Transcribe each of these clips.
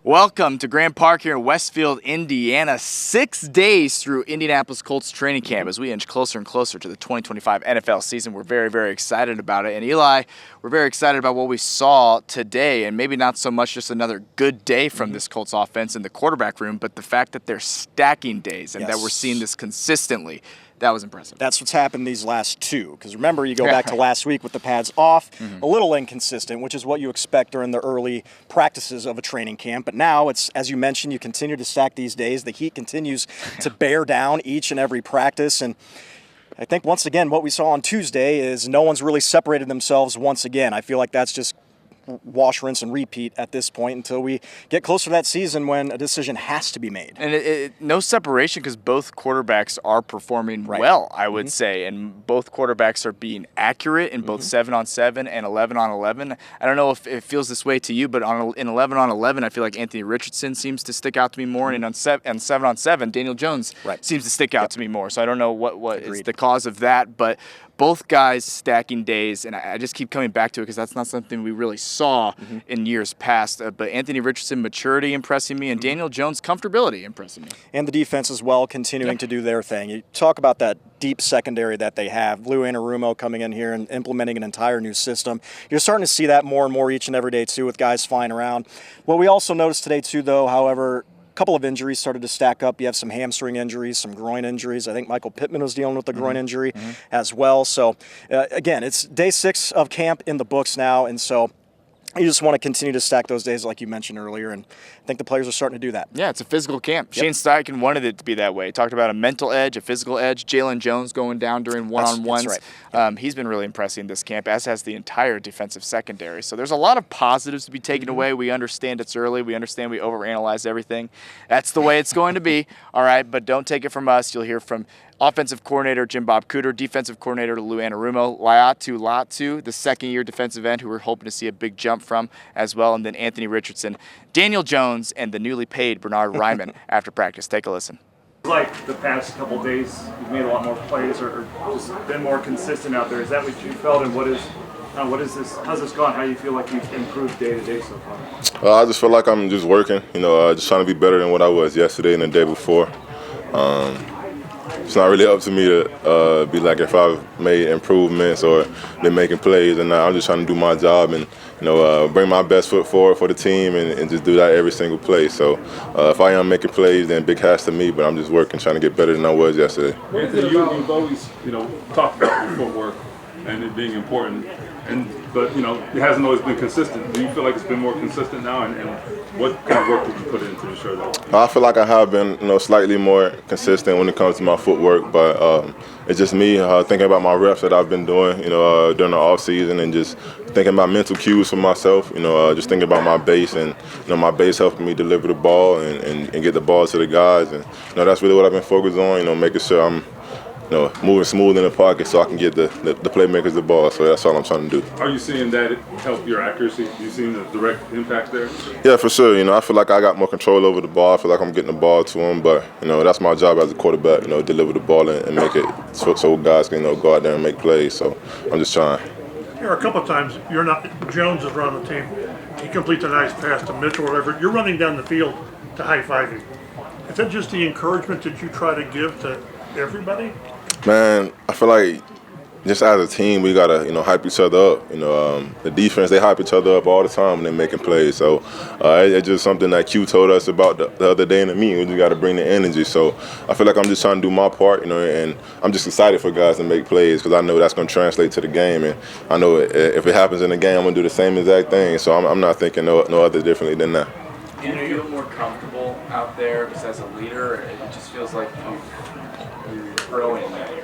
Welcome to Grand Park here in Westfield, Indiana. 6 days through Indianapolis Colts Training Camp as we inch closer and closer to the 2025 NFL season. We're very, very excited about it. And Eli, we're very excited about what we saw today, and maybe not so much just another good day from this Colts offense in the quarterback room, but the fact that they're stacking days and that we're seeing this consistently. That was impressive. That's what's happened these last two. Because remember, you go back to last week with the pads off, a little inconsistent, which is what you expect during the early practices of a training camp. But now, it's as you mentioned, you continue to stack these days. The heat continues to bear down each and every practice. And I think, once again, what we saw on Tuesday is no one's really separated themselves once again. I feel like that's just wash, rinse, and repeat at this point until we get closer to that season when a decision has to be made. And no separation because both quarterbacks are performing well, I would say, and both quarterbacks are being accurate in both 7-on-7 and 11-on-11. I don't know if it feels this way to you, but in 11-on-11, I feel like Anthony Richardson seems to stick out to me more, and on 7-on-7, Daniel Jones seems to stick out to me more. So I don't know what is the cause of that, but both guys stacking days, and I just keep coming back to it because that's not something we really saw in years past. But Anthony Richardson, maturity impressing me, and Daniel Jones, comfortability impressing me. And the defense as well, continuing to do their thing. You talk about that deep secondary that they have. Lou Anarumo coming in here and implementing an entire new system. You're starting to see that more and more each and every day, too, with guys flying around. What we also noticed today, too, though, however, couple of injuries started to stack up. You have some hamstring injuries, some groin injuries. I think Michael Pittman was dealing with a groin injury as well. So, again, it's day 6 of camp in the books now, and so you just want to continue to stack those days like you mentioned earlier, and I think the players are starting to do that. Yeah, it's a physical camp. Shane Steichen wanted it to be that way. He talked about a mental edge, a physical edge. Jalen Jones going down during one-on-ones. That's right. He's been really impressing this camp, as has the entire defensive secondary. So there's a lot of positives to be taken away. We understand it's early. We understand we overanalyze everything. That's the way it's going to be, all right? But don't take it from us. You'll hear from offensive coordinator Jim Bob Cooter, defensive coordinator Lou Anarumo, Laiatu Latu, the second-year defensive end who we're hoping to see a big jump from as well, and then Anthony Richardson, Daniel Jones, and the newly paid Bernhard Raimann after practice. Take a listen. Like the past couple of days, you've made a lot more plays or just been more consistent out there. Is that what you felt, and what is this? How's this gone? How do you feel like you've improved day to day so far? I just feel like I'm just working, just trying to be better than what I was yesterday and the day before. It's not really up to me to be like if I've made improvements or been making plays, and I'm just trying to do my job and bring my best foot forward for the team and just do that every single play. So if I am making plays, then big hats to me, but I'm just working, trying to get better than I was yesterday. Anthony, you've always talked about your footwork and it being important, but it hasn't always been consistent. Do you feel like it's been more consistent now, and what kind of work did you put in to ensure that? I feel like I have been slightly more consistent when it comes to my footwork, but it's just me thinking about my reps that I've been doing during the off season, and just thinking about mental cues for myself, just thinking about my base, and my base helping me deliver the ball and get the ball to the guys, and that's really what I've been focused on, making sure I'm moving smooth in the pocket so I can get the playmakers the ball. So that's all I'm trying to do. Are you seeing that it help your accuracy? You seeing the direct impact there? Yeah, for sure. I feel like I got more control over the ball. I feel like I'm getting the ball to them. But, that's my job as a quarterback, deliver the ball and make it so guys can, go out there and make plays. So I'm just trying. Here, a couple of times, Jones is running the team. He completes a nice pass to Mitchell or whatever. You're running down the field to high-five him. Is that just the encouragement that you try to give to everybody? Man, I feel like just as a team, we gotta hype each other up. The defense, they hype each other up all the time when they're making plays. So it's just something that Q told us about the other day in the meeting. We just gotta bring the energy. So I feel like I'm just trying to do my part, and I'm just excited for guys to make plays because I know that's gonna translate to the game, and I know if it happens in the game, I'm gonna do the same exact thing. So I'm not thinking no other differently than that. Do you feel more comfortable out there just as a leader? It just feels like you're growing in that area.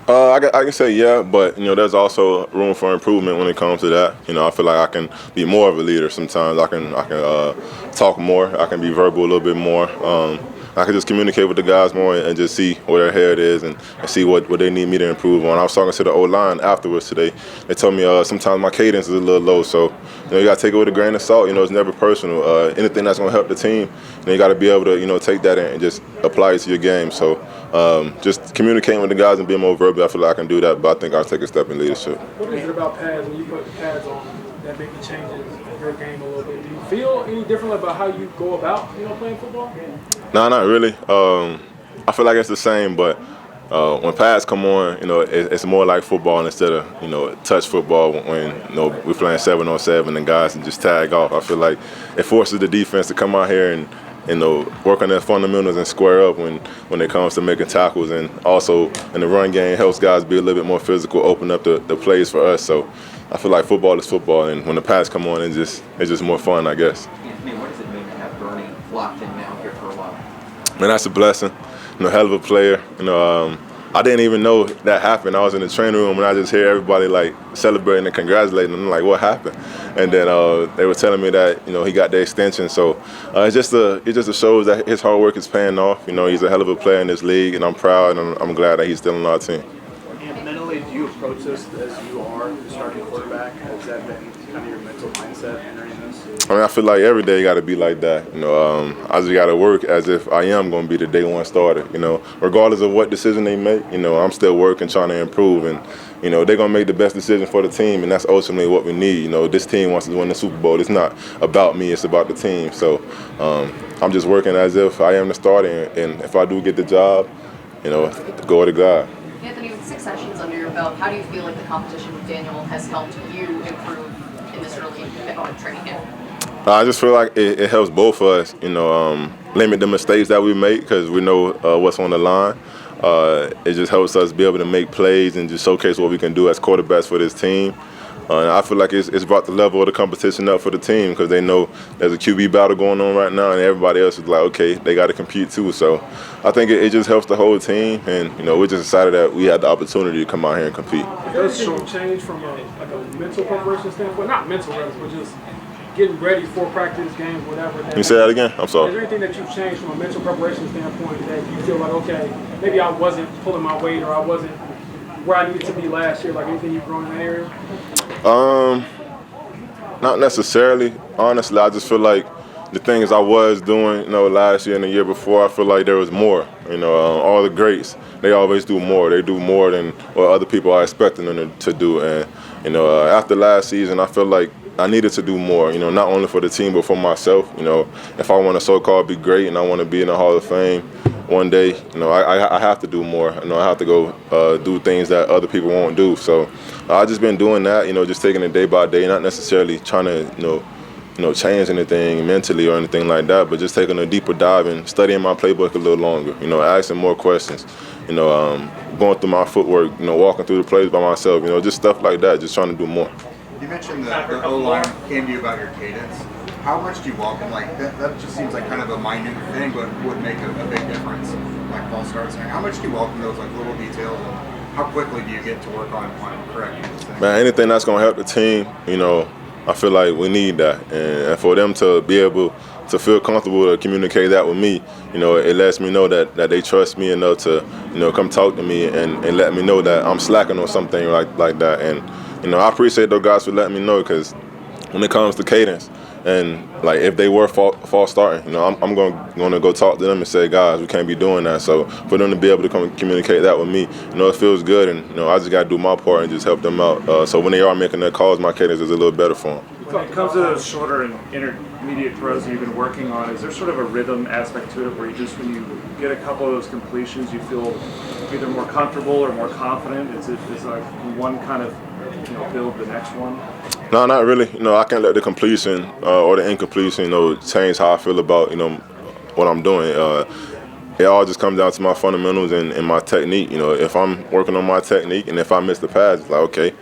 I can say yeah, but there's also room for improvement when it comes to that. I feel like I can be more of a leader sometimes. I can talk more. I can be verbal a little bit more. I can just communicate with the guys more and just see where their head is and see what they need me to improve on. I was talking to the O-line afterwards today. They told me sometimes my cadence is a little low, so you got to take it with a grain of salt. It's never personal. Anything that's going to help the team, you got to be able to take that and just apply it to your game. So just communicating with the guys and being more verbal, I feel like I can do that, but I think I'll take a step in leadership. What is it about pads when you put the pads on that maybe changes your game a little bit? Do you feel any differently about how you go about playing football? No, not really. I feel like it's the same, but when pads come on, it's more like football instead of touch football when we're playing 7-on-7 and guys can just tag off. I feel like it forces the defense to come out here and work on their fundamentals and square up when it comes to making tackles, and also in the run game helps guys be a little bit more physical, open up the plays for us. So I feel like football is football, and when the pads come on, it's just more fun, I guess. Anthony, what does it mean to have Bernie locked in now here for a while? Man, that's a blessing. Hell of a player. I didn't even know that happened. I was in the training room and I just hear everybody like celebrating and congratulating. And I'm like, what happened? And then they were telling me that he got the extension. So it just shows that his hard work is paying off. He's a hell of a player in this league, and I'm proud and I'm glad that he's still on our team. And mentally, do you approach this as you are the starting quarterback? Has that been kind of your mental mindset entering this? I feel like every day got to be like that. I just got to work as if I am going to be the day one starter. Regardless of what decision they make, I'm still working, trying to improve, and they're going to make the best decision for the team, and that's ultimately what we need. This team wants to win the Super Bowl. It's not about me; it's about the team. So I'm just working as if I am the starter, and if I do get the job, go to God. Anthony, with 6 sessions under your belt, how do you feel like the competition with Daniel has helped you improve in this early training camp? I just feel like it helps both of us, limit the mistakes that we make because we know what's on the line. It just helps us be able to make plays and just showcase what we can do as quarterbacks for this team. And I feel like it's brought the level of the competition up for the team because they know there's a QB battle going on right now, and everybody else is like, okay, they got to compete too. So I think it just helps the whole team, and we're just excited that we had the opportunity to come out here and compete. Does it change from a mental preparation standpoint? Not mental, but just getting ready for practice, games, whatever. Can you say that again? I'm sorry. Is there anything that you've changed from a mental preparation standpoint that you feel like, okay, maybe I wasn't pulling my weight or I wasn't where I needed to be last year? Like anything you've grown in that area? Not necessarily. Honestly, I just feel like the things I was doing, last year and the year before, I feel like there was more. All the greats, they always do more. They do more than what other people are expecting them to do. And after last season, I feel like I needed to do more. Not only for the team but for myself. If I want to so-called be great and I want to be in the Hall of Fame one day, I have to do more. I have to go do things that other people won't do. So I've just been doing that. Just taking it day by day, not necessarily trying to change anything mentally or anything like that, but just taking a deeper dive and studying my playbook a little longer. Asking more questions. Going through my footwork. Walking through the plays by myself. Just stuff like that. Just trying to do more. You mentioned the O-line came to you about your cadence. How much do you walk? And that just seems like kind of a minute thing, but would make a big difference. Like false starts. How much do you welcome those little details? And how quickly do you get to work on correcting those things? Man, anything that's gonna help the team, I feel like we need that, and for them to be able to feel comfortable to communicate that with me, it lets me know that they trust me enough to, come talk to me and let me know that I'm slacking on something like that. And I appreciate those guys for letting me know, because when it comes to cadence and if they were false starting, I'm going to go talk to them and say, guys, we can't be doing that. So for them to be able to come communicate that with me, it feels good, and I just got to do my part and just help them out. So when they are making their calls, my cadence is a little better for them. When it comes to those shorter and intermediate throws that you've been working on, is there sort of a rhythm aspect to it where when you get a couple of those completions, you feel either more comfortable or more confident? Is like one kind of build the next one? No, not really. I can't let the completion or the incompletion, change how I feel about what I'm doing. It all just comes down to my fundamentals and my technique. If I'm working on my technique and if I miss the pass, it's like, okay,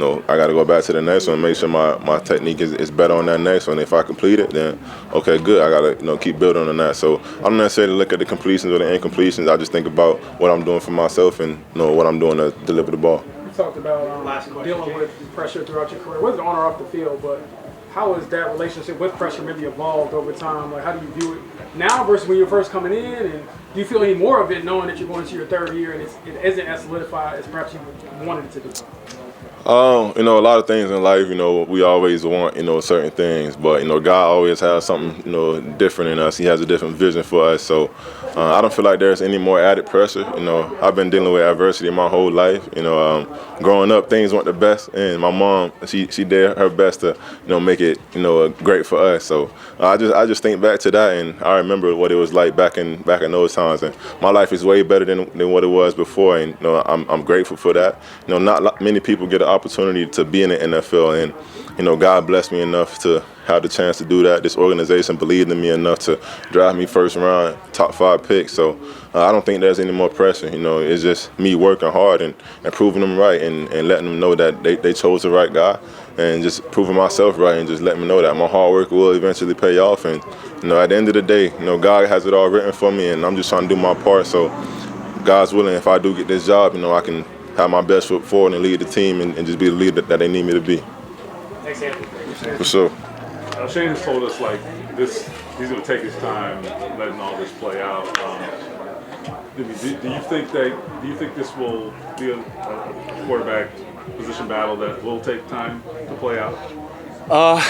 I got to go back to the next one and make sure my technique is better on that next one. If I complete it, then okay, good. I got to keep building on that. So I don't necessarily look at the completions or the incompletions. I just think about what I'm doing for myself and what I'm doing to deliver the ball. You talked about dealing with pressure throughout your career, whether on or off the field, but how has that relationship with pressure maybe evolved over time? Like, how do you view it now versus when you were first coming in? And do you feel any more of it knowing that you're going into your third year and it isn't as solidified as perhaps you wanted it to be? You know, a lot of things in life, you know, we always want, you know, certain things, but, you know, God always has something, you know, different in us. He has a different vision for us. So I don't feel like there's any more added pressure. You know, I've been dealing with adversity my whole life. You know, growing up, things weren't the best, and my mom, she did her best to, you know, make it, you know, great for us. So I just think back to that, and I remember what it was like back in those times. And my life is way better than what it was before, and, you know, I'm grateful for that. You know, not many people get an opportunity to be in the NFL, and, you know, God blessed me enough to have the chance to do that. This organization believed in me enough to draft me first round, top 5 pick. So I don't think there's any more pressure. You know, it's just me working hard and proving them right and letting them know that they chose the right guy, and just proving myself right and just letting me know that my hard work will eventually pay off. And, you know, at the end of the day, you know, God has it all written for me, and I'm just trying to do my part. So God's willing, if I do get this job, you know, I can have my best foot forward and lead the team and just be the leader that they need me to be. Thanks, Anthony. For sure. Shane has told us, like, this, he's going to take his time letting all this play out. Do you think this will be a quarterback position battle that will take time to play out?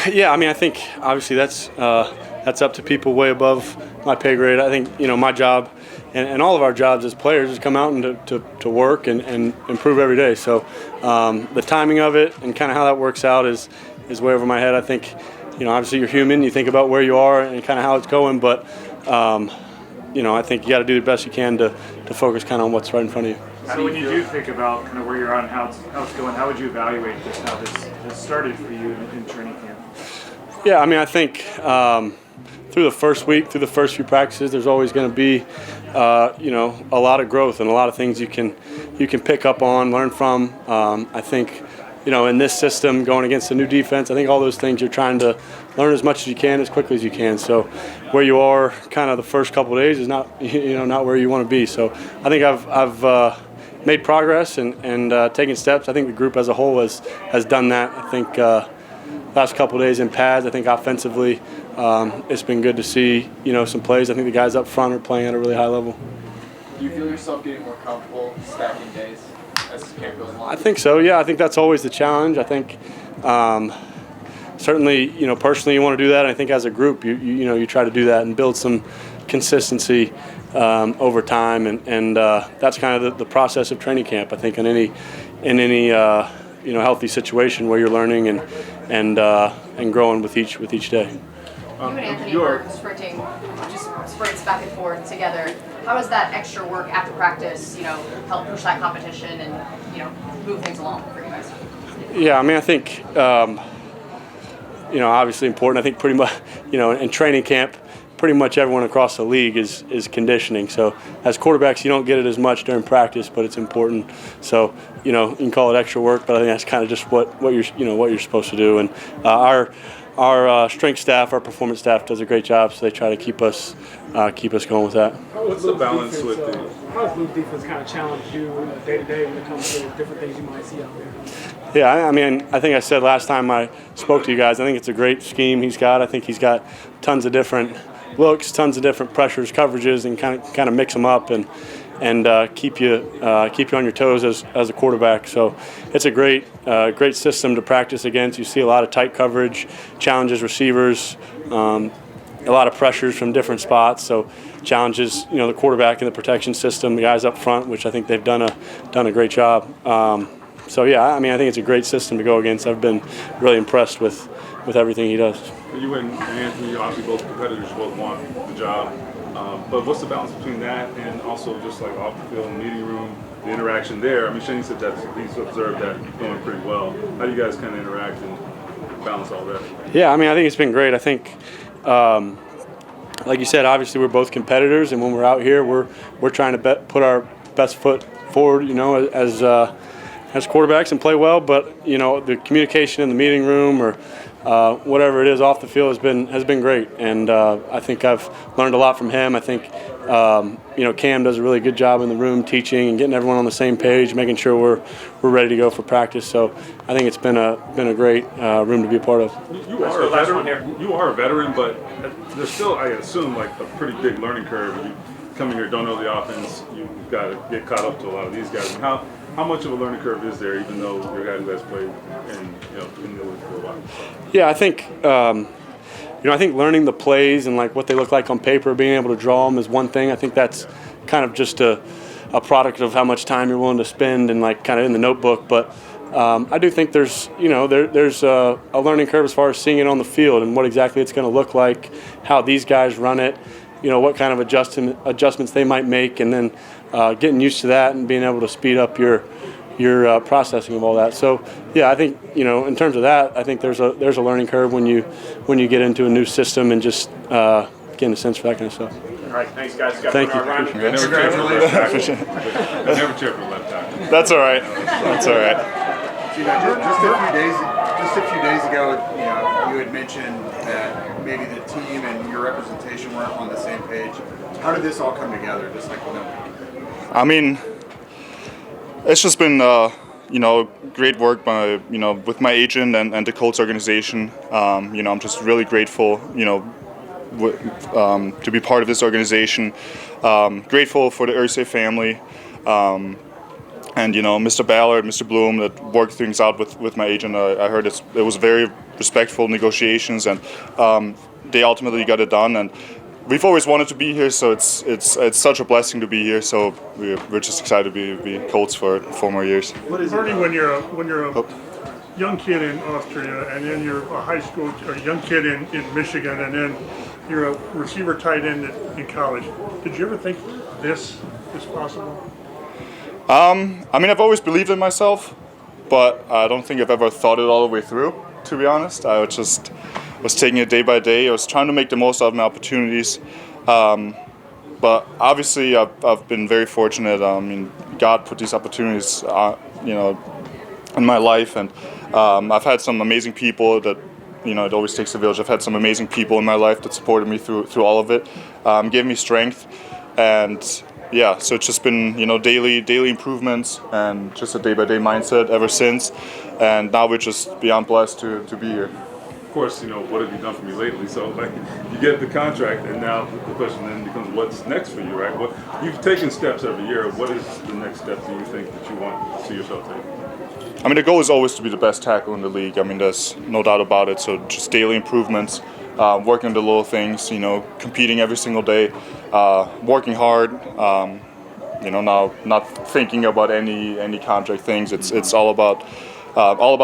Yeah, I mean, I think obviously that's up to people way above my pay grade. I think, you know, my job and all of our jobs as players is come out and to work and improve every day. So the timing of it and kind of how that works out is way over my head. I think, you know, obviously you're human. You think about where you are and kind of how it's going, but you know, I think you got to do the best you can to focus kind of on what's right in front of you. So when you do think about kind of where you're at and how it's going, how would you evaluate just how this has started for you in training camp? Yeah, I mean, I think through the first week, through the first few practices, there's always going to be, you know, a lot of growth and a lot of things you can pick up on, learn from. I think, you know, in this system, going against a new defense, I think all those things you're trying to learn as much as you can, as quickly as you can. So where you are kind of the first couple of days is not, you know, not where you want to be. So I think I've made progress and taken steps. I think the group as a whole has done that. I think last couple of days in pads, I think offensively it's been good to see, you know, some plays. I think the guys up front are playing at a really high level. Do you feel yourself getting more comfortable stacking days as camp goes along? I think so, yeah. I think that's always the challenge. I think certainly, you know, personally you want to do that. I think as a group, you know, you try to do that and build some consistency over time, and that's kind of the process of training camp. I think in any you know, healthy situation where you're learning and growing with each day. You and Anthony were sprinting, just sprints back and forth together. How does that extra work after practice, you know, help push that competition and, you know, move things along for you guys? Yeah, I mean, I think, you know, obviously important. I think pretty much, you know, in training camp, pretty much everyone across the league is conditioning. So as quarterbacks, you don't get it as much during practice, but it's important. So, you know, you can call it extra work, but I think that's kind of just what you're supposed to do. And our strength staff, our performance staff does a great job, so they try to keep us going with that. What's the balance with the? How does Luke's defense kind of challenge you day to day when it comes to different things you might see out there? Yeah, I mean, I think I said last time I spoke to you guys, I think it's a great scheme he's got. I think he's got tons of different looks, tons of different pressures, coverages, and kind of mix them up and keep you on your toes as a quarterback. So it's a great system to practice against. You see a lot of tight coverage, challenges receivers, a lot of pressures from different spots. So challenges, you know, the quarterback in the protection system, the guys up front, which I think they've done a great job. So yeah, I mean, I think it's a great system to go against. I've been really impressed with everything he does. You and Anthony, obviously both competitors, both want the job. But what's the balance between that and also just like off the field, meeting room, the interaction there? I mean, Shane said that he's observed that going pretty well. How do you guys kind of interact and balance all that? Yeah, I mean, I think it's been great. I think, like you said, obviously we're both competitors, and when we're out here, we're trying to put our best foot forward, you know, as quarterbacks and play well. But you know, the communication in the meeting room or whatever it is off the field has been great, and I think I've learned a lot from him. I think Cam does a really good job in the room teaching and getting everyone on the same page, making sure we're ready to go for practice. So I think it's been a great room to be a part of. You are a veteran. You are a veteran, but there's still, I assume, like a pretty big learning curve. You come in here, don't know the offense. You've got to get caught up to a lot of these guys. And how much of a learning curve is there, even though you're a guy who has played in the league for a while? Yeah, I think I think learning the plays and like what they look like on paper, being able to draw them is one thing. I think that's kind of just a product of how much time you're willing to spend and like kind of in the notebook. But I do think there's a learning curve as far as seeing it on the field and what exactly it's going to look like, how these guys run it, what kind of adjustments they might make, and then getting used to that and being able to speed up your processing of all that. So yeah, I think in terms of that, I think there's a learning curve when you get into a new system and just getting a sense for that kind of stuff. All right, thanks guys. Thank you. I never cheer for the left tackle. That's all right. That's all right. Just a few days ago, you had mentioned that maybe the team and your representation weren't on the same page. How did this all come together? Just like I mean, it's just been great work by with my agent and the Colts organization. I'm just really grateful to be part of this organization. Grateful for the Irsay family. And Mr. Ballard, Mr. Bloom, that worked things out with my agent. I heard it was very respectful negotiations, and they ultimately got it done. And we've always wanted to be here, so it's such a blessing to be here. So we're just excited to be Colts for 4 more years. What is it when you're a young kid in Austria, and then you're a high school or young kid in Michigan, and then you're a receiver tight end in college? Did you ever think this is possible? I've always believed in myself, but I don't think I've ever thought it all the way through, to be honest. I just was taking it day by day. I was trying to make the most out of my opportunities. But obviously, I've been very fortunate. God put these opportunities, in my life, and I've had some amazing people that, it always takes a village. I've had some amazing people in my life that supported me through all of it, gave me strength, and yeah, so it's just been, daily improvements and just a day-by-day mindset ever since. And now we're just beyond blessed to be here. Of course, what have you done for me lately? So, you get the contract, and now the question then becomes, what's next for you, right? You've taken steps every year. What is the next step do you think that you want to see yourself take? The goal is always to be the best tackle in the league. there's no doubt about it. So just daily improvements, working on the little things, competing every single day, working hard, now not thinking about any contract things. It's all about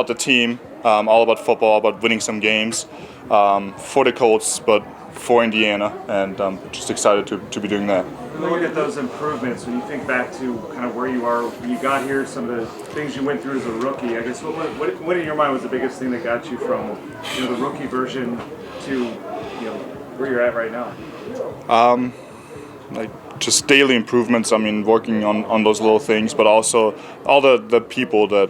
the team, all about football, all about winning some games for the Colts, but for Indiana, and I'm just excited to be doing that. When you look at those improvements, when you think back to kind of where you are when you got here, some of the things you went through as a rookie, I guess what in your mind was the biggest thing that got you from the rookie version to where you're at right now? Just daily improvements. Working on those little things, but also all the people that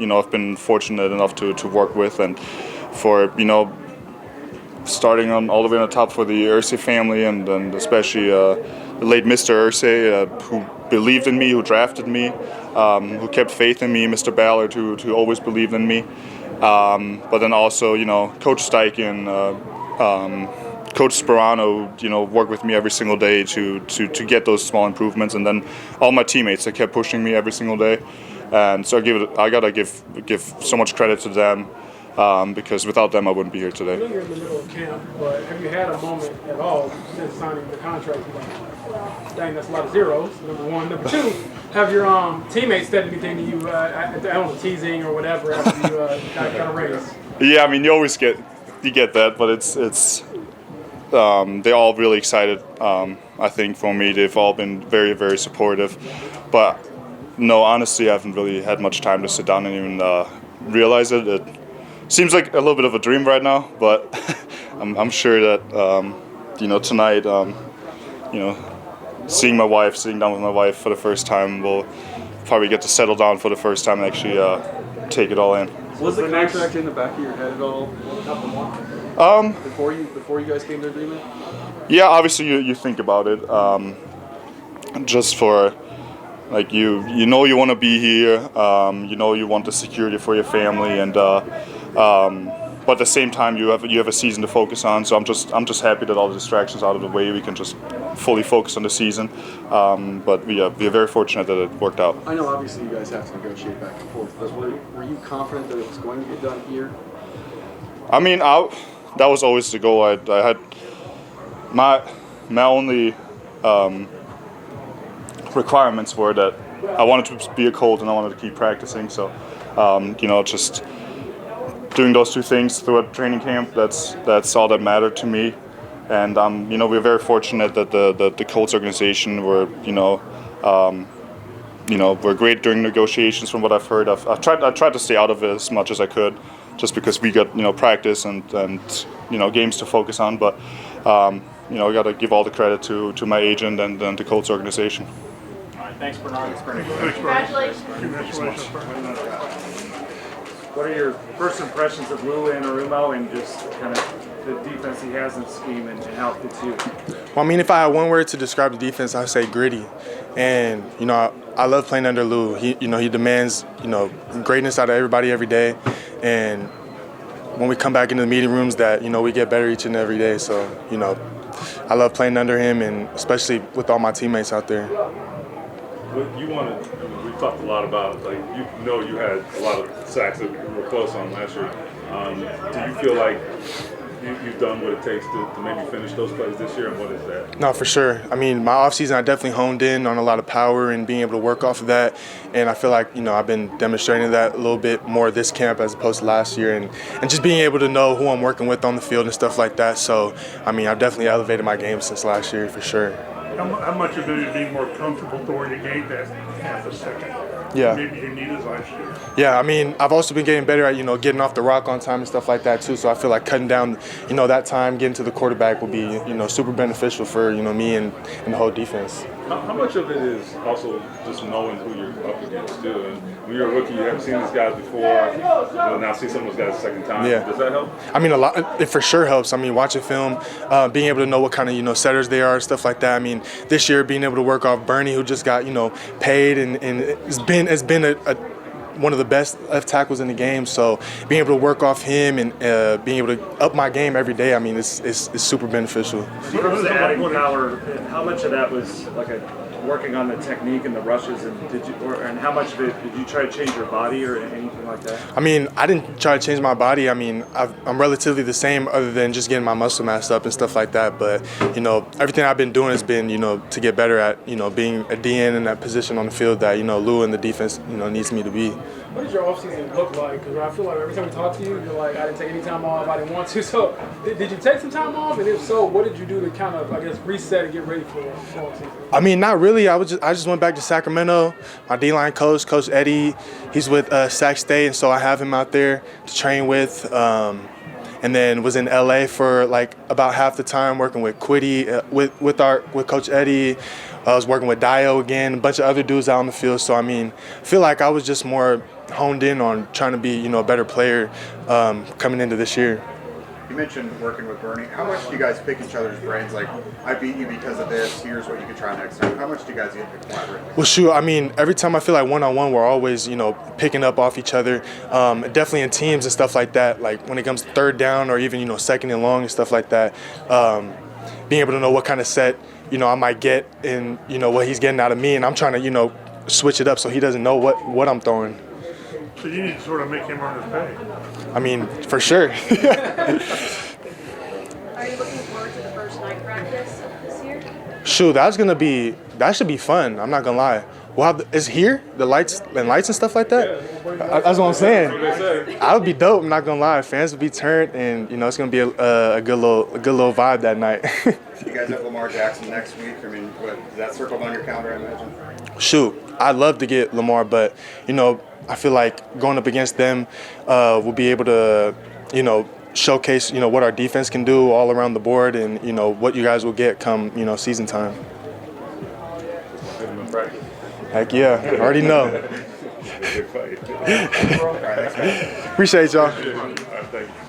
I've been fortunate enough to work with, and for starting on all the way on the top for the Irsay family, and especially the late Mr. Irsay, who believed in me, who drafted me, who kept faith in me, Mr. Ballard, who always believed in me, but then also Coach Steichen, Coach Sperano, worked with me every single day to get those small improvements, and then all my teammates that kept pushing me every single day, and so I gotta give so much credit to them. Because without them, I wouldn't be here today. I know you're in the middle of camp, but have you had a moment at all since signing the contract? Dang, that's a lot of zeros, number one. Number two, have your teammates said anything to you, I don't know, teasing or whatever, after you got a raise? Yeah, you always get that, but it's they're all really excited. I think for me, they've all been very, very supportive. But no, honestly, I haven't really had much time to sit down and even realize it. It seems like a little bit of a dream right now, but I'm sure that tonight, sitting down with my wife for the first time, we'll probably get to settle down for the first time and actually take it all in. Was the contract in the back of your head at all? Before you guys came to agreement? Yeah, obviously you think about it. Just for like you want to be here. You want the security for your family, and but at the same time you have a season to focus on. So I'm just happy that all the distractions out of the way. We can just fully focus on the season. But we are very fortunate that it worked out. I know obviously you guys have to negotiate back and forth, but were you confident that it was going to get done here? I mean, that was always the goal. I had my only requirements were that I wanted to be a Colt and I wanted to keep practicing. So, just doing those two things throughout training camp, that's all that mattered to me. And we're very fortunate that the Colts organization were were great during negotiations. From what I've heard, I tried to stay out of it as much as I could, just because we got practice and games to focus on. But I got to give all the credit to my agent and the Colts organization. All right, thanks, Bernhard. Congratulations. What are your first impressions of Lou Anarumo and just kind of the defense he has in the scheme and how it fits you? Well, I mean, if I had one word to describe the defense, I'd say gritty. And I love playing under Lou. He demands greatness out of everybody every day. And when we come back into the meeting rooms, that we get better each and every day. So I love playing under him, and especially with all my teammates out there. We talked a lot about, you had a lot of sacks that you were close on last year. Do you feel like you've done what it takes to maybe finish those plays this year, and what is that? No, for sure. I mean, my offseason, I definitely honed in on a lot of power and being able to work off of that. And I feel like, I've been demonstrating that a little bit more this camp as opposed to last year, and just being able to know who I'm working with on the field and stuff like that. So, I mean, I've definitely elevated my game since last year, for sure. How much of it is being more comfortable throwing the game that half a second? Yeah. Maybe you needed last year. Yeah, I mean, I've also been getting better at, getting off the rock on time and stuff like that too. So I feel like cutting down, that time, getting to the quarterback will be, super beneficial for, me and the whole defense. How much of it is also just knowing who you're up against too? And when you're a rookie, you haven't seen these guys before. Now see some of those guys the second time. Yeah. Does that help? I mean, a lot. It for sure helps. I mean, watching film, being able to know what kind of setters they are and stuff like that. I mean, this year being able to work off Bernie, who just got paid, and it's been a one of the best left tackles in the game. So being able to work off him and being able to up my game every day, I mean, it's super beneficial. In terms of adding power, how much of that was working on the technique and the rushes, and and how much of it did you try to change your body or anything like that? I mean, I didn't try to change my body. I mean, I'm relatively the same, other than just getting my muscle mass up and stuff like that. But everything I've been doing has been to get better at being a DN in that position on the field that Lou and the defense needs me to be. What does your offseason look like? Because I feel like every time we talk to you, you're like, I didn't take any time off, I didn't want to. So did you take some time off? And if so, what did you do to kind of, reset and get ready for the offseason? I mean, not really. I just went back to Sacramento. My D-line coach, Coach Eddie, he's with Sac State, and so I have him out there to train with. And then was in LA for about half the time working with Quiddy, with Coach Eddie. I was working with Dio again, a bunch of other dudes out on the field. So I mean, I feel like I was just more honed in on trying to be a better player coming into this year. You mentioned working with Bernie. How much do you guys pick each other's brains? Like, I beat you because of this. Here's what you could try next time. How much do you guys get to collaborate? Well, shoot. I mean, every time I feel like one-on-one, we're always, picking up off each other. Definitely in teams and stuff like that. Like when it comes to third down or even, second and long and stuff like that. Being able to know what kind of set, I might get and, what he's getting out of me. And I'm trying to, switch it up so he doesn't know what I'm throwing. So you need to sort of make him earn his pay. I mean, for sure. Are you looking forward to the first night practice this year? Shoot, that should be fun. I'm not gonna lie. Well, is here the lights and stuff like that? That's what I'm saying. I would be dope. I'm not gonna lie. Fans would be turned, and it's gonna be a good little vibe that night. You guys have Lamar Jackson next week. I mean, is that circled on your calendar, I imagine? Shoot, I'd love to get Lamar, but I feel like going up against them, we'll be able to, showcase, what our defense can do all around the board, and what you guys will get come, season time. Heck yeah, I already know. All right, thanks, man. Appreciate y'all.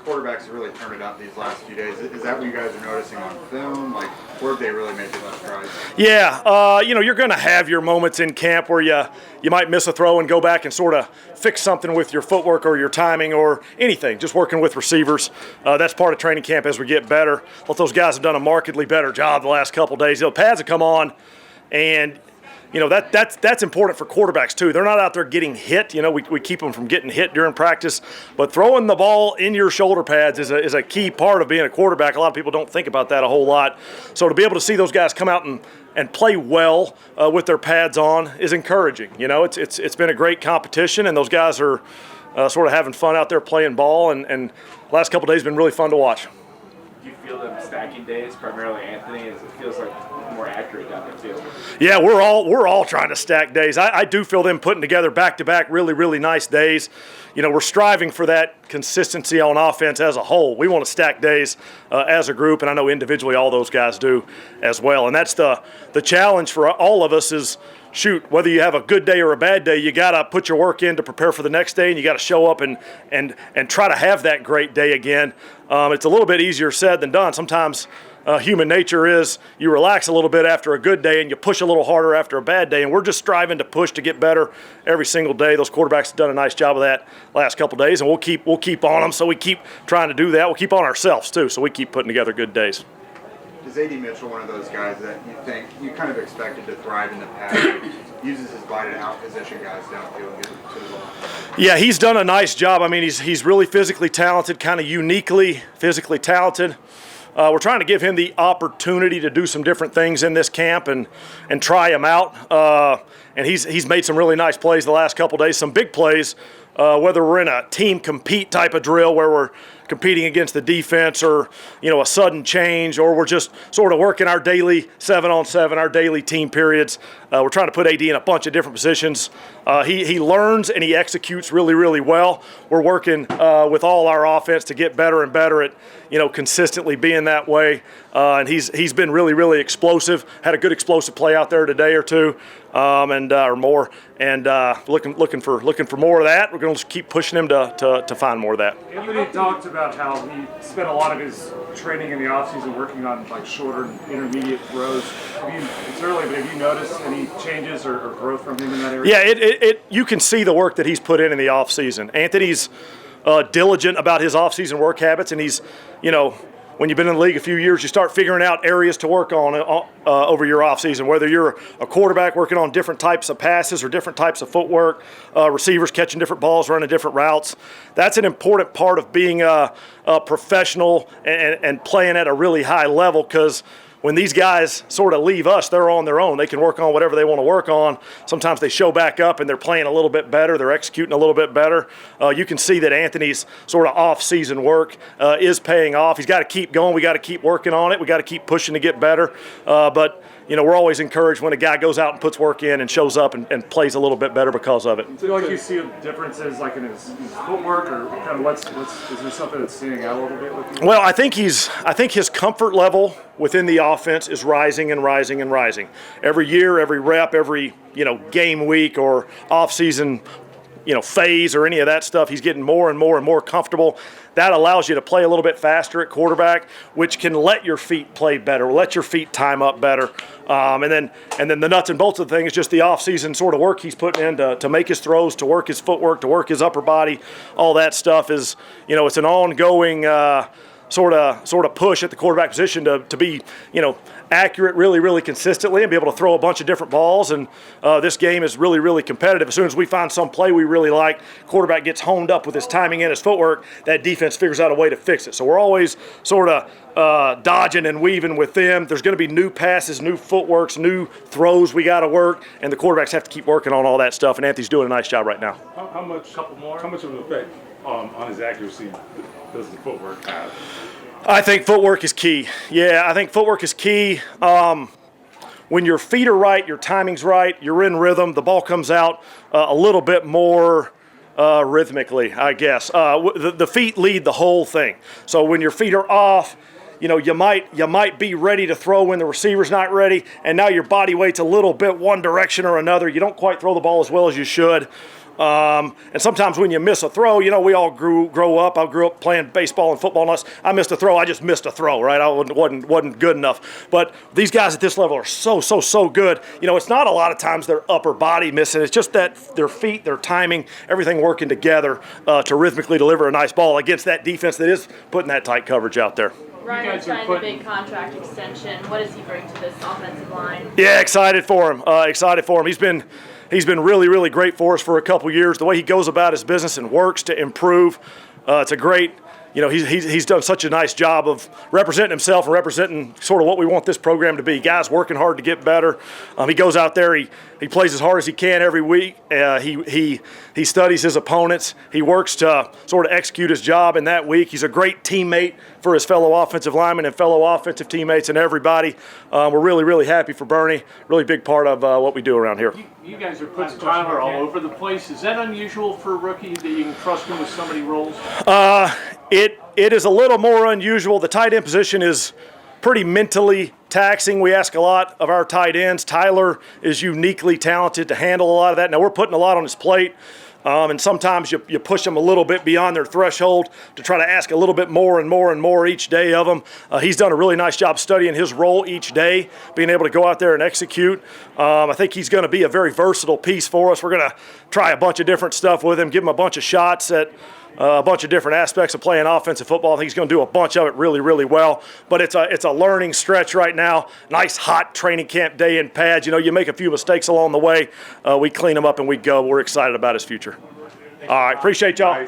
Quarterbacks have really turned it up these last few days. Is that what you guys are noticing on film? Like, where have they really made the best strides? Yeah, you're going to have your moments in camp where you might miss a throw and go back and sort of fix something with your footwork or your timing or anything, just working with receivers. That's part of training camp as we get better. But those guys have done a markedly better job the last couple of days. Pads have come on, and that's important for quarterbacks too. They're not out there getting hit. We keep them from getting hit during practice, but throwing the ball in your shoulder pads is a key part of being a quarterback. A lot of people don't think about that a whole lot. So to be able to see those guys come out and play well with their pads on is encouraging. It's been a great competition, and those guys are sort of having fun out there playing ball. And the last couple of days have been really fun to watch. Do you feel them stacking days, primarily Anthony, as it feels like more accurate down the field? Yeah, we're all trying to stack days. I do feel them putting together back-to-back really, really nice days. We're striving for that consistency on offense as a whole. We want to stack days as a group, and I know individually all those guys do as well. And that's the challenge for all of us is, shoot, whether you have a good day or a bad day, you got to put your work in to prepare for the next day, and you got to show up and try to have that great day again. It's a little bit easier said than done. Sometimes human nature is you relax a little bit after a good day and you push a little harder after a bad day, and we're just striving to push to get better every single day. Those quarterbacks have done a nice job of that last couple of days, and we'll keep on them, so we keep trying to do that. We'll keep on ourselves too, so we keep putting together good days. Is A.D. Mitchell one of those guys that you think you kind of expected to thrive in the past? Uses his body to out-position guys downfield and get to the ball. Yeah, he's done a nice job. I mean, he's really physically talented, kind of uniquely physically talented. We're trying to give him the opportunity to do some different things in this camp and try him out. And he's made some really nice plays the last couple days, some big plays, whether we're in a team compete type of drill where we're competing against the defense or, a sudden change, or we're just sort of working our daily 7-on-7, our daily team periods. We're trying to put AD in a bunch of different positions. He learns and he executes really, really well. We're working with all our offense to get better and better at, consistently being that way. And he's been really, really explosive. Had a good explosive play out there today or two, or more. And looking for more of that. We're going to keep pushing him to find more of that. Anthony talked about how he spent a lot of his training in the offseason working on like shorter and intermediate throws. It's early, but have you noticed any changes or growth from him in that area? Yeah, you can see the work that he's put in the offseason. Anthony's diligent about his offseason work habits, and he's, when you've been in the league a few years, you start figuring out areas to work on over your offseason, whether you're a quarterback working on different types of passes or different types of footwork, receivers catching different balls, running different routes. That's an important part of being a professional and playing at a really high level, because when these guys sort of leave us, they're on their own. They can work on whatever they want to work on. Sometimes they show back up and they're playing a little bit better. They're executing a little bit better. You can see that Anthony's sort of off-season work is paying off. He's got to keep going. We got to keep working on it. We got to keep pushing to get better. But we're always encouraged when a guy goes out and puts work in and shows up and plays a little bit better because of it. Do you feel like you see differences like in his footwork, or kind of is there something that's standing out a little bit with you? Well, I think his comfort level within the offense is rising and rising and rising. Every year, every rep, every game week or off-season phase or any of that stuff, he's getting more and more and more comfortable. That allows you to play a little bit faster at quarterback, which can let your feet play better, let your feet time up better. And then the nuts and bolts of the thing is just the off-season sort of work he's putting in to make his throws, to work his footwork, to work his upper body. All that stuff is, it's an ongoing sort of push at the quarterback position to be, accurate really, really consistently and be able to throw a bunch of different balls. And this game is really, really competitive. As soon as we find some play we really like, quarterback gets honed up with his timing and his footwork, that defense figures out a way to fix it. So we're always sort of dodging and weaving with them. There's going to be new passes, new footworks, new throws we got to work, and the quarterbacks have to keep working on all that stuff, and Anthony's doing a nice job right now. How much of an effect on his accuracy does the footwork have? I think footwork is key. Yeah, I think footwork is key. When your feet are right, your timing's right, you're in rhythm, the ball comes out a little bit more rhythmically, I guess. The feet lead the whole thing. So when your feet are off, you might be ready to throw when the receiver's not ready, and now your body weight's a little bit one direction or another. You don't quite throw the ball as well as you should. And sometimes when you miss a throw, we all grow up. I grew up playing baseball and football. And I missed a throw. I just missed a throw, right? I wasn't good enough. But these guys at this level are so good. It's not a lot of times their upper body missing. It's just that their feet, their timing, everything working together to rhythmically deliver a nice ball against that defense that is putting that tight coverage out there. Ryan signed a big contract extension. What does he bring to this offensive line? Yeah, excited for him. He's been really, really great for us for a couple years. The way he goes about his business and works to improve, it's a great. He's done such a nice job of representing himself and representing sort of what we want this program to be. Guys working hard to get better. He goes out there. He plays as hard as he can every week. He studies his opponents. He works to sort of execute his job in that week. He's a great teammate for his fellow offensive linemen and fellow offensive teammates and everybody. We're really, really happy for Bernie. Really big part of what we do around here. You guys are putting Tyler all over the place. Is that unusual for a rookie that you can trust him with so many roles? It is a little more unusual. The tight end position is pretty mentally taxing. We ask a lot of our tight ends. Tyler is uniquely talented to handle a lot of that. Now, we're putting a lot on his plate. And sometimes you push them a little bit beyond their threshold to try to ask a little bit more and more and more each day of them. He's done a really nice job studying his role each day, being able to go out there and execute. I think he's going to be a very versatile piece for us. We're going to try a bunch of different stuff with him, give him a bunch of shots at a bunch of different aspects of playing offensive football. I think he's going to do a bunch of it really, really well. But it's a learning stretch right now. Nice hot training camp day in pads. You make a few mistakes along the way. We clean them up and we go. We're excited about his future. All right, appreciate y'all.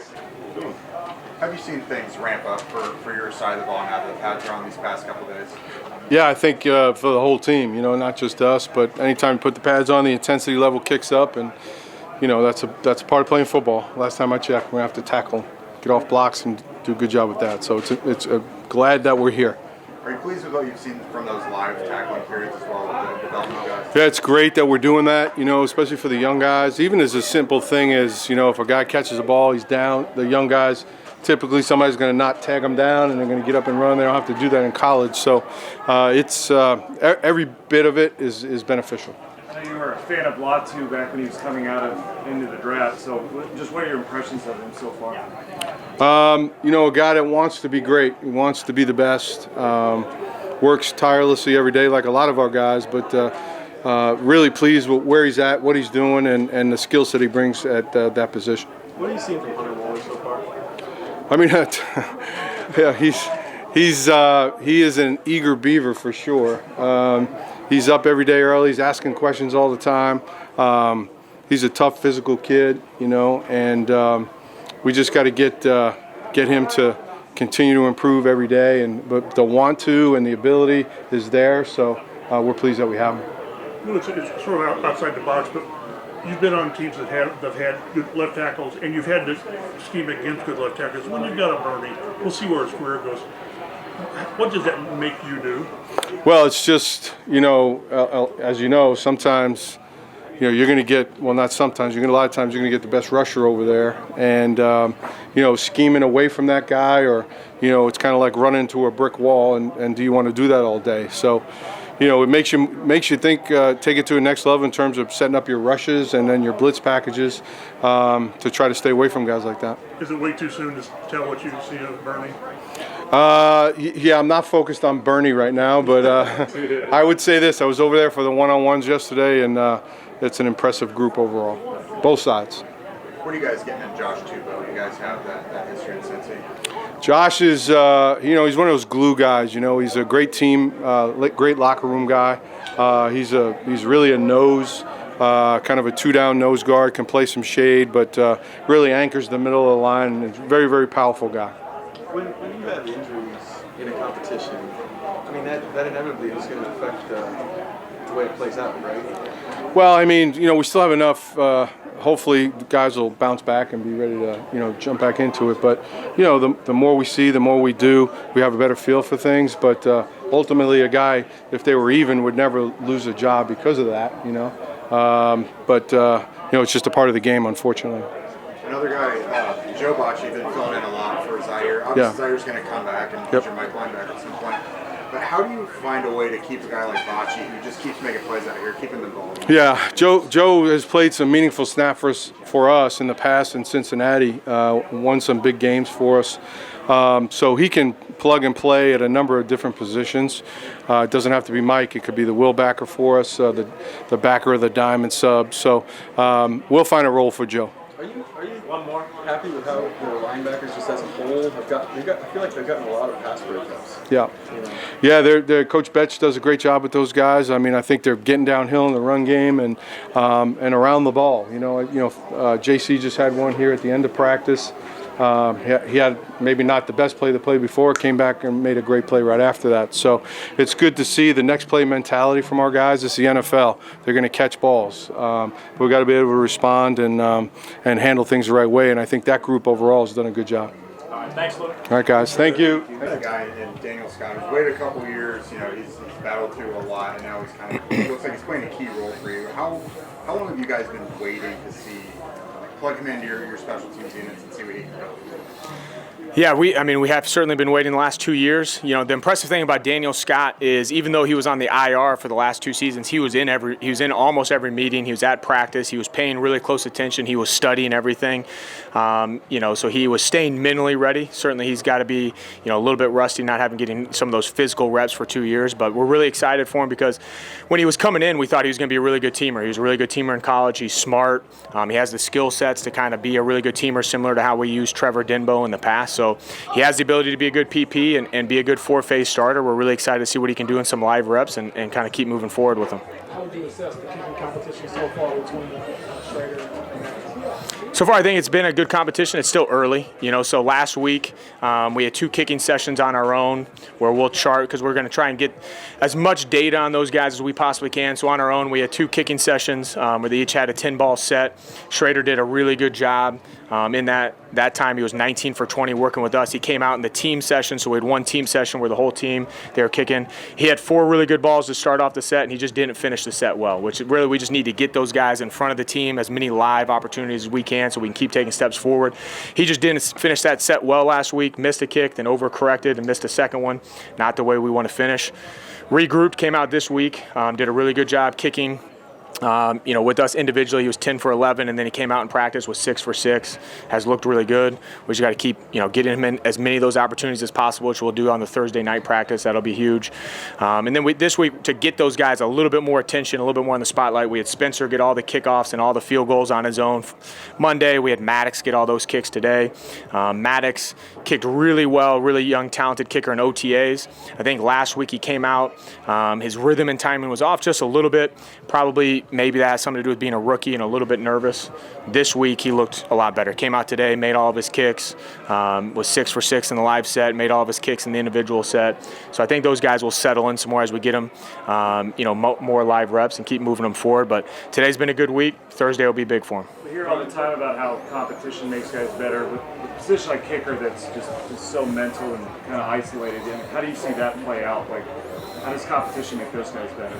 Have you seen things ramp up for your side of the ball now that the pads are on these past couple of days? Yeah, I think for the whole team, not just us, but anytime you put the pads on, the intensity level kicks up, and that's a part of playing football. Last time I checked, we have to tackle, get off blocks, and do a good job with that. So it's glad that we're here. Are you pleased with what you've seen from those live tackling periods as well with the development guys? Yeah, it's great that we're doing that, especially for the young guys. Even as a simple thing as, if a guy catches a ball, he's down, the young guys, typically somebody's going to not tag them down and they're going to get up and run. They don't have to do that in college. So it's every bit of it is beneficial. I know you were a fan of Latu back when he was coming into the draft. So just what are your impressions of him so far? A guy that wants to be great. He wants to be the best. Works tirelessly every day like a lot of our guys, but really pleased with where he's at, what he's doing, and the skill set he brings at that position. What are you seeing from Hunter Waller so far? I mean, yeah, he is an eager beaver for sure. He's up every day early. He's asking questions all the time. He's a tough physical kid, and we just got to get him to continue to improve every day. But the want to and the ability is there, so we're pleased that we have him. It's sort of outside the box, but you've been on teams that have good left tackles, and you've had to scheme against good left tackles. When you've got a Bernie, we'll see where his career goes. What does that make you do? Well, it's just, as you know, sometimes, you're going to get, well, not sometimes, a lot of times you're going to get the best rusher over there. And, scheming away from that guy, or, it's kind of like running into a brick wall, and do you want to do that all day? So, it makes you think, take it to the next level in terms of setting up your rushes and then your blitz packages to try to stay away from guys like that. Is it way too soon to tell what you see of Bernie? Yeah, I'm not focused on Bernie right now, but I would say this. I was over there for the one-on-ones yesterday, and it's an impressive group overall, both sides. What are you guys getting in Josh Tebow? You guys have that history in Cincy? Josh is, he's one of those glue guys. He's a great team, great locker room guy. He's really a nose, kind of a two-down nose guard, can play some shade, but really anchors the middle of the line. And very, very powerful guy. When you have injuries in a competition, I mean that inevitably is going to affect the way it plays out, right? Well, I mean, we still have enough. Hopefully, the guys will bounce back and be ready to, jump back into it. But, the more we see, the more we do, we have a better feel for things. But ultimately, a guy, if they were even, would never lose a job because of that, it's just a part of the game, unfortunately. Another guy, Joe Bocci, been filling in a lot for Zaire. Obviously, Zaire's going to come back and feature Mike linebacker at some point. But how do you find a way to keep a guy like Bocce who just keeps making plays out here, keeping the ball? Yeah, Joe has played some meaningful snaps for us in the past in Cincinnati, won some big games for us. So he can plug and play at a number of different positions. It doesn't have to be Mike. It could be the will backer for us, the backer of the diamond sub. So we'll find a role for Joe. Are you one more happy with how the linebackers just as a whole have got? I feel like they've gotten a lot of pass breakups. Yeah, yeah. Coach Betch does a great job with those guys. I mean, I think they're getting downhill in the run game and around the ball. JC just had one here at the end of practice. He had maybe not the best play the play before, came back and made a great play right after that. So it's good to see the next play mentality from our guys. It's the NFL. They're going to catch balls. We've got to be able to respond and handle things the right way, and I think that group overall has done a good job. All right, thanks, Luke. All right, guys. Thank you. That guy in Daniel Scott who's waited a couple years, he's battled through a lot, and now he looks like he's playing a key role for you. How long have you guys been waiting to see, plug him into your special teams units and see what he can do? Yeah, we have certainly been waiting the last 2 years. The impressive thing about Daniel Scott is even though he was on the IR for the last 2 seasons, he was in almost every meeting. He was at practice. He was paying really close attention. He was studying everything. So he was staying mentally ready. Certainly he's got to be, a little bit rusty, not getting some of those physical reps for 2 years. But we're really excited for him because when he was coming in, we thought he was going to be a really good teamer. He was a really good teamer in college. He's smart. He has the skill sets to kind of be a really good teamer, similar to how we used Trevor Denbo in the past. So he has the ability to be a good PP and be a good four-phase starter. We're really excited to see what he can do in some live reps and kind of keep moving forward with him. How would you assess the kicking competition so far between Schrader and Matt? So far, I think it's been a good competition. It's still early, So last week we had 2 kicking sessions on our own where we'll chart because we're going to try and get as much data on those guys as we possibly can. So on our own, we had 2 kicking sessions where they each had a 10-ball set. Schrader did a really good job. In that time, he was 19 for 20 working with us. He came out in the team session, so we had 1 team session where the whole team, they were kicking. He had 4 really good balls to start off the set, and he just didn't finish the set well, which really we just need to get those guys in front of the team, as many live opportunities as we can so we can keep taking steps forward. He just didn't finish that set well last week, missed a kick, then overcorrected and missed a second one. Not the way we want to finish. Regrouped, came out this week, did a really good job kicking. With us individually, he was 10 for 11, and then he came out in practice with 6 for 6. Has looked really good. We just got to keep, getting him in as many of those opportunities as possible, which we'll do on the Thursday night practice. That'll be huge. And then this week, to get those guys a little bit more attention, a little bit more in the spotlight, we had Spencer get all the kickoffs and all the field goals on his own Monday. We had Maddox get all those kicks today. Maddox kicked really well, really young, talented kicker in OTAs. I think last week he came out. His rhythm and timing was off just a little bit. Probably maybe that has something to do with being a rookie and a little bit nervous. This week he looked a lot better. Came out today, made all of his kicks, was 6 for 6 in the live set, made all of his kicks in the individual set. So I think those guys will settle in some more as we get them, more live reps and keep moving them forward. But today's been a good week. Thursday will be big for him. We hear all the time about how competition makes guys better. With a position like kicker that's just so mental and kind of isolated, how do you see that play out? How does competition make those guys better?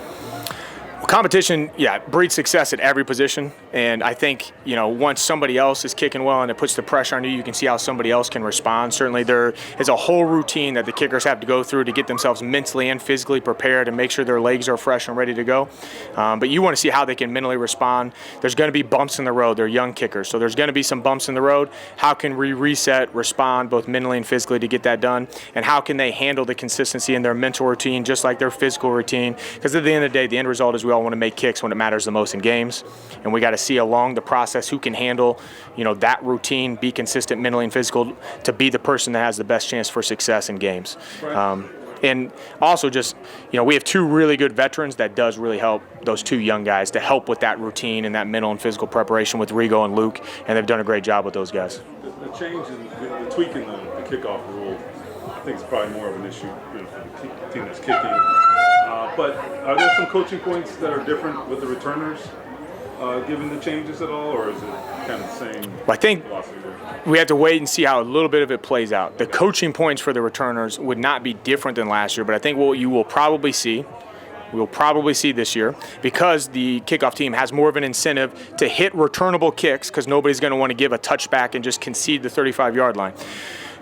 Competition, breeds success at every position, and I think, once somebody else is kicking well and it puts the pressure on you, you can see how somebody else can respond. Certainly there is a whole routine that the kickers have to go through to get themselves mentally and physically prepared and make sure their legs are fresh and ready to go. But you want to see how they can mentally respond. There's going to be bumps in the road. They're young kickers, so there's going to be some bumps in the road. How can we reset, respond both mentally and physically to get that done? And how can they handle the consistency in their mental routine just like their physical routine? Because at the end of the day, the end result is we all want to make kicks when it matters the most in games, and we got to see along the process who can handle, that routine, be consistent mentally and physical to be the person that has the best chance for success in games. Right. And also just, we have 2 really good veterans that does really help those 2 young guys to help with that routine and that mental and physical preparation with Rigo and Luke, and they've done a great job with those guys. The change in the tweaking the kickoff rule, I think it's probably more of an issue for the team that's kicking. But are there some coaching points that are different with the returners, given the changes at all, or is it kind of the same? Well, I think we have to wait and see how a little bit of it plays out. The coaching points for the returners would not be different than last year, but I think what you will probably see, this year, because the kickoff team has more of an incentive to hit returnable kicks because nobody's going to want to give a touchback and just concede the 35-yard line.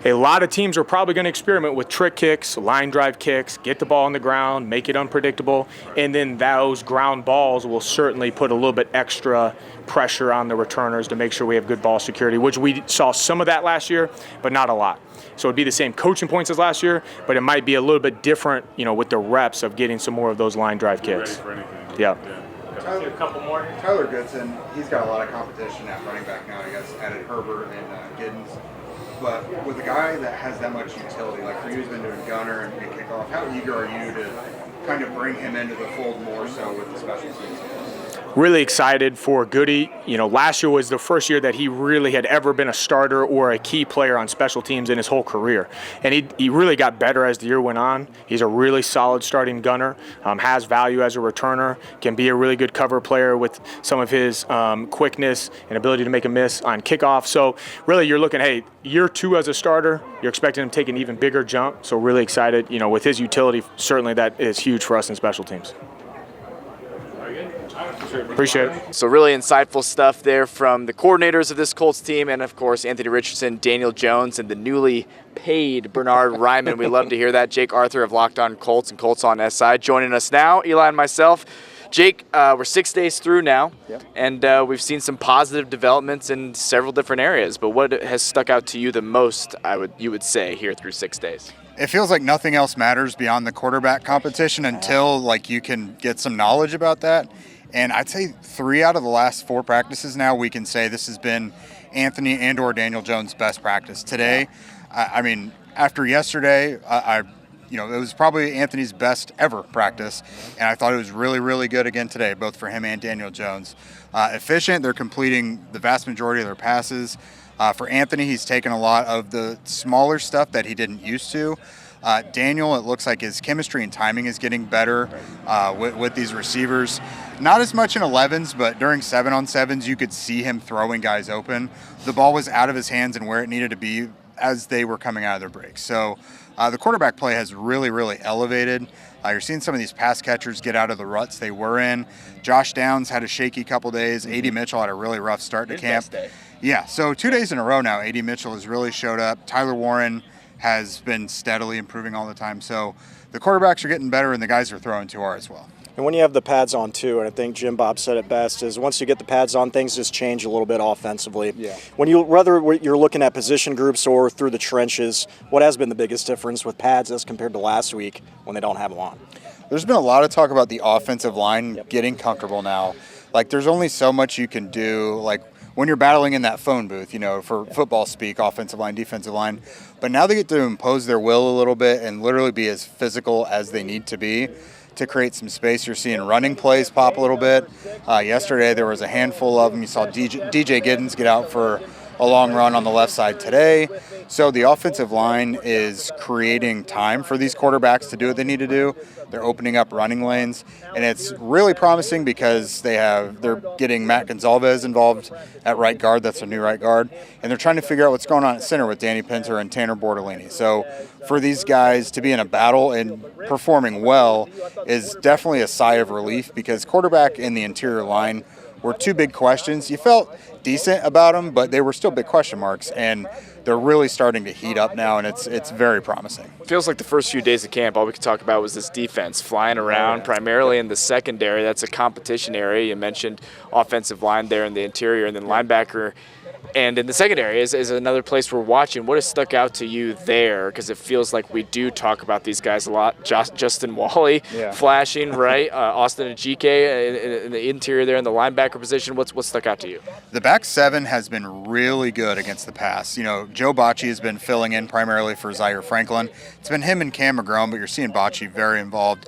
a lot of teams are probably going to experiment with trick kicks, line drive kicks, get the ball on the ground, make it unpredictable, and then those ground balls will certainly put a little bit extra pressure on the returners to make sure we have good ball security, which we saw some of that last year, but not a lot. So it'd be the same coaching points as last year, but it might be a little bit different, with the reps of getting some more of those line drive kicks. Ready for anything. Yeah. A couple more. Tyler Goodson, he's got a lot of competition at running back now. He has added Herbert and Gehn. But with a guy that has that much utility, like for you, who's been doing gunner and kickoff, how eager are you to kind of bring him into the fold more so with the special teams? Really excited for Goody. Last year was the first year that he really had ever been a starter or a key player on special teams in his whole career. And he really got better as the year went on. He's a really solid starting gunner, has value as a returner, can be a really good cover player with some of his quickness and ability to make a miss on kickoff. So really you're looking, hey, year 2 as a starter, you're expecting him to take an even bigger jump. So really excited. With his utility, certainly that is huge for us in special teams. Appreciate it. So really insightful stuff there from the coordinators of this Colts team, and of course Anthony Richardson, Daniel Jones, and the newly paid Bernhard Raimann. We love to hear that. Jake Arthur of Locked On Colts and Colts on SI joining us now. Eli and myself. Jake, we're 6 days through now, and we've seen some positive developments in several different areas. But what has stuck out to you the most, you would say, here through 6 days? It feels like nothing else matters beyond the quarterback competition until you can get some knowledge about that. And I'd say 3 out of the last 4 practices now, we can say this has been Anthony and or Daniel Jones' best practice. Today, after yesterday, it was probably Anthony's best ever practice, and I thought it was really, really good again today, both for him and Daniel Jones. Efficient, they're completing the vast majority of their passes. For Anthony, he's taken a lot of the smaller stuff that he didn't used to. Daniel, it looks like his chemistry and timing is getting better with these receivers. Not as much in 11s, but during 7-on-7s, you could see him throwing guys open. The ball was out of his hands and where it needed to be as they were coming out of their breaks. So the quarterback play has really, really elevated. You're seeing some of these pass catchers get out of the ruts they were in. Josh Downs had a shaky couple days. A.D. Mitchell had a really rough start to camp. Yeah, so 2 days in a row now, A.D. Mitchell has really showed up. Tyler Warren has been steadily improving all the time. So the quarterbacks are getting better, and the guys are throwing 2R as well. And when you have the pads on too, and I think Jim Bob said it best, is once you get the pads on, things just change a little bit offensively. Yeah. Whether you're looking at position groups or through the trenches, what has been the biggest difference with pads as compared to last week when they don't have them on? There's been a lot of talk about the offensive line getting comfortable now. There's only so much you can do, when you're battling in that phone booth, for football speak, offensive line, defensive line. But now they get to impose their will a little bit and literally be as physical as they need to be to create some space. You're seeing running plays pop a little bit. Yesterday there was a handful of them. You saw DJ Giddens get out for a long run on the left side today. So the offensive line is creating time for these quarterbacks to do what they need to do. They're opening up running lanes, and it's really promising because they're getting Matt Gonzalez involved at right guard. That's their new right guard, and they're trying to figure out what's going on at center with Danny Pinter and Tanner Bortolini. So for these guys to be in a battle and performing well is definitely a sigh of relief, because quarterback and the interior line were 2 big questions. You felt decent about them, but they were still big question marks, and they're really starting to heat up now, and it's very promising. Feels like the first few days of camp, all we could talk about was this defense flying around, primarily in the secondary. That's a competition area. You mentioned offensive line there in the interior, and then linebacker. And in the secondary is another place we're watching. What has stuck out to you there? Because it feels like we do talk about these guys a lot. Justin Wally flashing, right? Austin Ajike in the interior there in the linebacker position. What's stuck out to you? The back 7 has been really good against the pass. Joe Bocci has been filling in primarily for Zaire Franklin. It's been him and Cam McGrone, but you're seeing Bocci very involved.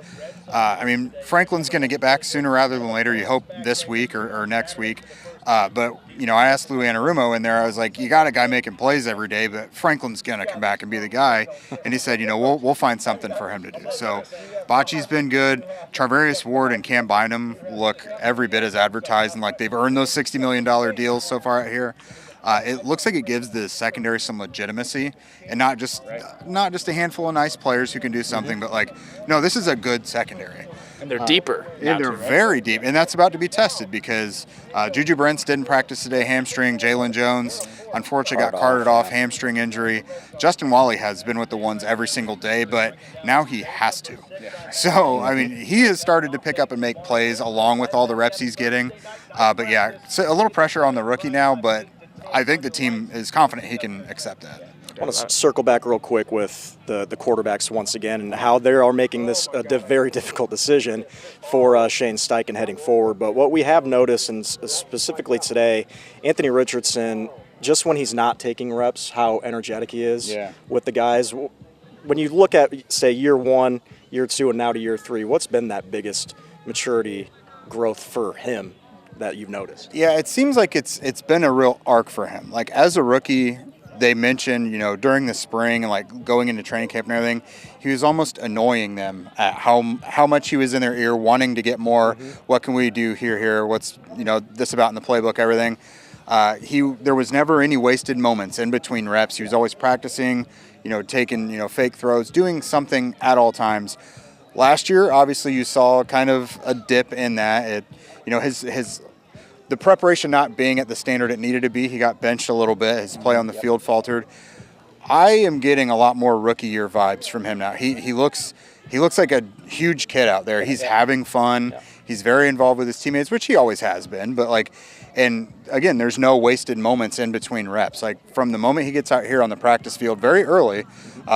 Franklin's going to get back sooner rather than later. You hope this week or next week. But I asked Louis Anarumo in there, I was like, you got a guy making plays every day, but Franklin's going to come back and be the guy. And he said, we'll find something for him to do. So Bocci's been good. Charvarius Ward and Cam Bynum look every bit as advertised, and they've earned those $60 million deals so far out here. It looks like it gives the secondary some legitimacy, and not just a handful of nice players who can do something, but no, this is a good secondary. And they're deeper. And they're very deep, and that's about to be tested because Juju Brents didn't practice today, hamstring. Jalen Jones, unfortunately, got carted off, hamstring injury. Justin Wally has been with the ones every single day, but now he has to. So, I mean, he has started to pick up and make plays along with all the reps he's getting. But yeah, so a little pressure on the rookie now, but I think the team is confident he can accept that. I want to circle back real quick with the quarterbacks once again and how they are making this a very difficult decision for Shane Steichen heading forward. But what we have noticed, and specifically today, Anthony Richardson, just when he's not taking reps, how energetic he is with the guys. When you look at, say, year 1, year 2, and now to year 3, what's been that biggest maturity growth for him that you've noticed? Yeah, it seems like it's been a real arc for him. Like, as a rookie, they mentioned, during the spring and like going into training camp and everything, he was almost annoying them at how much he was in their ear, wanting to get more. What can we do here? What's this about in the playbook? Everything. There was never any wasted moments in between reps. He was always practicing, taking fake throws, doing something at all times. Last year, obviously, you saw kind of a dip in that. The preparation not being at the standard it needed to be, he got benched a little bit. His play on the field faltered. I am getting a lot more rookie year vibes from him now. He looks like a huge kid out there. He's having fun. He's very involved with his teammates, which he always has been. But and again, there's no wasted moments in between reps. Like, from the moment he gets out here on the practice field very early,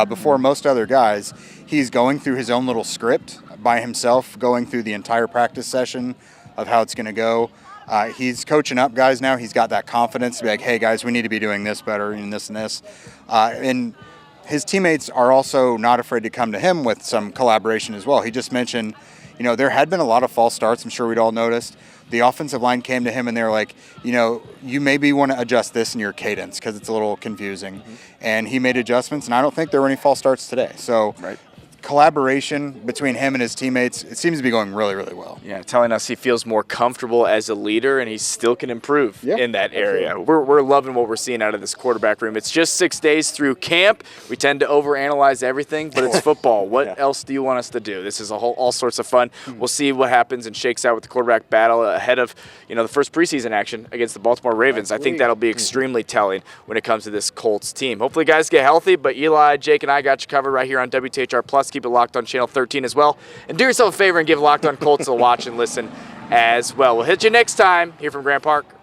before most other guys, he's going through his own little script by himself, going through the entire practice session of how it's going to go. He's coaching up guys now. He's got that confidence to be like, hey, guys, we need to be doing this better and this and this. And his teammates are also not afraid to come to him with some collaboration as well. He just mentioned, there had been a lot of false starts. I'm sure we'd all noticed. The offensive line came to him and they were like, you maybe want to adjust this in your cadence because it's a little confusing. And he made adjustments, and I don't think there were any false starts today. So collaboration between him and his teammates, it seems to be going really, really well. Yeah, telling us he feels more comfortable as a leader and he still can improve in that area. We're loving what we're seeing out of this quarterback room. It's just 6 days through camp. We tend to overanalyze everything, but it's football. What else do you want us to do? This is all sorts of fun. We'll see what happens and shakes out with the quarterback battle ahead of the first preseason action against the Baltimore Ravens. I think that'll be extremely telling when it comes to this Colts team. Hopefully guys get healthy, but Eli, Jake, and I got you covered right here on WTHR Plus. Keep it locked on Channel 13 as well. And do yourself a favor and give Locked On Colts a watch and listen as well. We'll hit you next time here from Grant Park.